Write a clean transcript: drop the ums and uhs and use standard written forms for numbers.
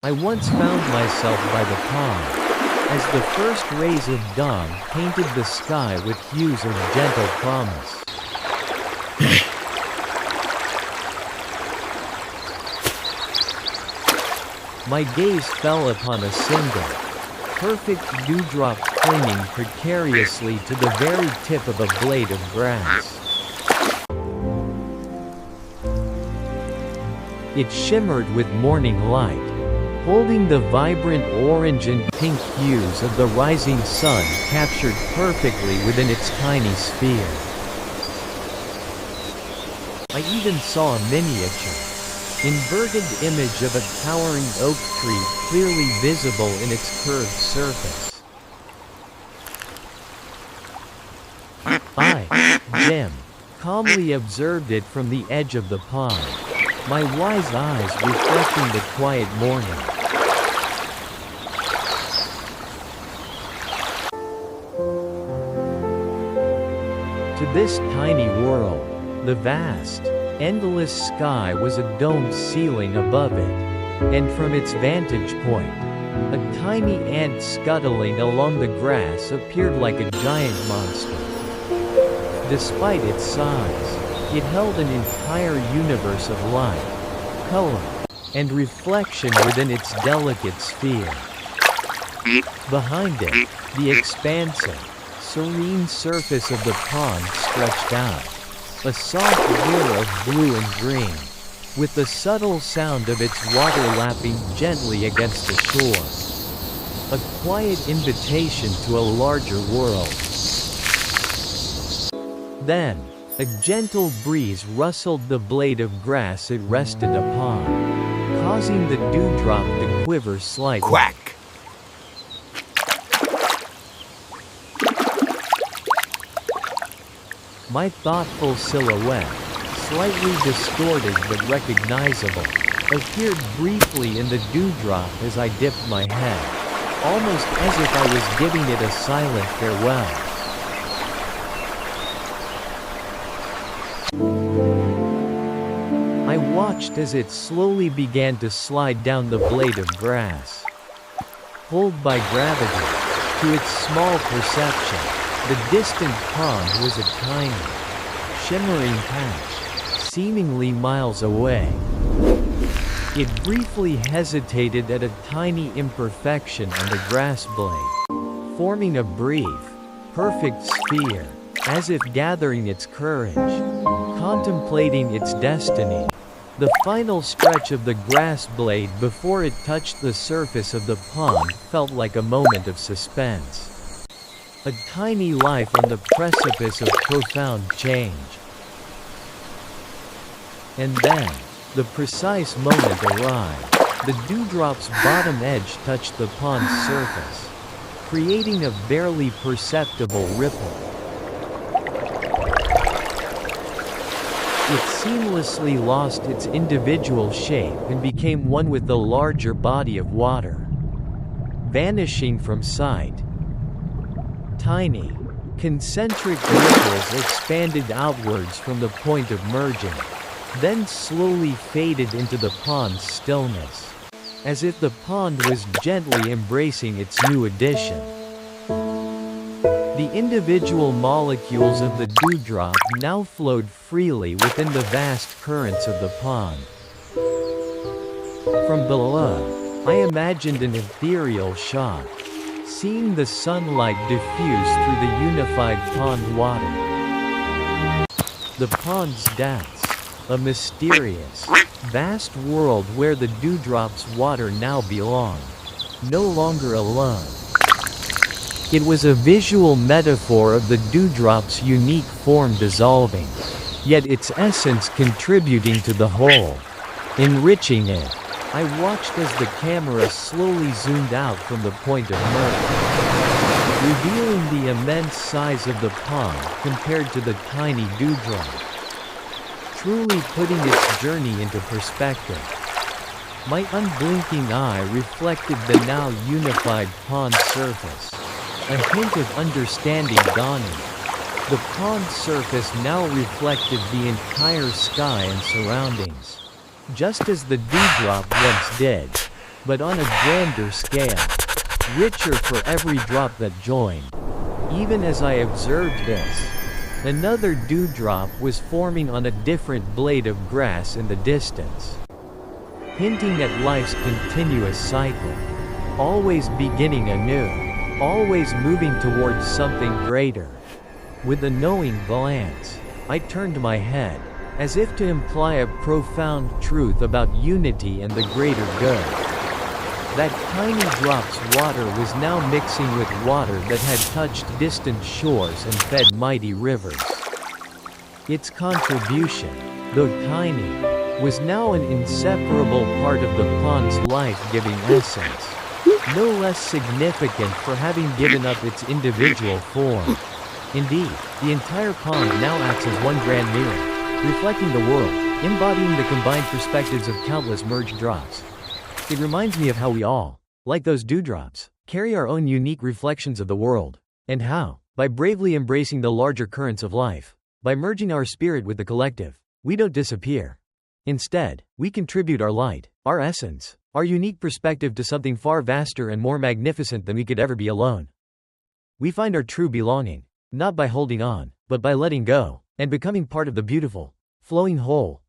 I once found myself by the pond, as the first rays of dawn painted the sky with hues of gentle promise. My gaze fell upon a single, perfect dewdrop clinging precariously to the very tip of a blade of grass. It shimmered with morning light, holding the vibrant orange and pink hues of the rising sun captured perfectly within its tiny sphere. I even saw a miniature, inverted image of a towering oak tree clearly visible in its curved surface. I, Jim, calmly observed it from the edge of the pond, my wise eyes reflecting the quiet morning. To this tiny world, the vast, endless sky was a domed ceiling above it, and from its vantage point, a tiny ant scuttling along the grass appeared like a giant monster. Despite its size, it held an entire universe of light, color, and reflection within its delicate sphere. Behind it, the expansive, serene surface of the pond stretched out, a soft blur of blue and green, with the subtle sound of its water lapping gently against the shore. A quiet invitation to a larger world. Then, a gentle breeze rustled the blade of grass it rested upon, causing the dewdrop to quiver slightly. Quack! My thoughtful silhouette, slightly distorted but recognizable, appeared briefly in the dewdrop as I dipped my head, almost as if I was giving it a silent farewell. I watched as it slowly began to slide down the blade of grass. Pulled by gravity, to its small perception, the distant pond was a tiny, shimmering patch, seemingly miles away. It briefly hesitated at a tiny imperfection on the grass blade, forming a brief, perfect sphere, as if gathering its courage, contemplating its destiny. The final stretch of the grass blade before it touched the surface of the pond felt like a moment of suspense. A tiny life on the precipice of profound change. And then, the precise moment arrived. The dewdrop's bottom edge touched the pond's surface, creating a barely perceptible ripple. It seamlessly lost its individual shape and became one with the larger body of water, vanishing from sight. Tiny, concentric ripples expanded outwards from the point of merging, then slowly faded into the pond's stillness, as if the pond was gently embracing its new addition. The individual molecules of the dewdrop now flowed freely within the vast currents of the pond. From below, I imagined an ethereal shot, seeing the sunlight diffuse through the unified pond water. The pond's depths, a mysterious, vast world where the dewdrop's water now belonged, no longer alone. It was a visual metaphor of the dewdrop's unique form dissolving, yet its essence contributing to the whole, enriching it. I watched as the camera slowly zoomed out from the point of merge, revealing the immense size of the pond compared to the tiny dewdrop, truly putting its journey into perspective. My unblinking eye reflected the now unified pond surface, a hint of understanding dawning. The pond surface now reflected the entire sky and surroundings, just as the dewdrop once did. but on a grander scale, richer for every drop that joined. Even as I observed this, another dewdrop was forming on a different blade of grass in the distance, hinting at life's continuous cycle, always beginning anew, always moving towards something greater. With a knowing glance, I turned my head, as if to imply a profound truth about unity and the greater good. That tiny drop's water was now mixing with water that had touched distant shores and fed mighty rivers. Its contribution, though tiny, was now an inseparable part of the pond's life-giving essence, no less significant for having given up its individual form. Indeed, the entire pond now acts as one grand mirror, reflecting the world, embodying the combined perspectives of countless merged drops. It reminds me of how we all, like those dewdrops, carry our own unique reflections of the world, and how, by bravely embracing the larger currents of life, by merging our spirit with the collective, we don't disappear. Instead, we contribute our light, our essence, our unique perspective to something far vaster and more magnificent than we could ever be alone. We find our true belonging, not by holding on, but by letting go, and becoming part of the beautiful, flowing whole,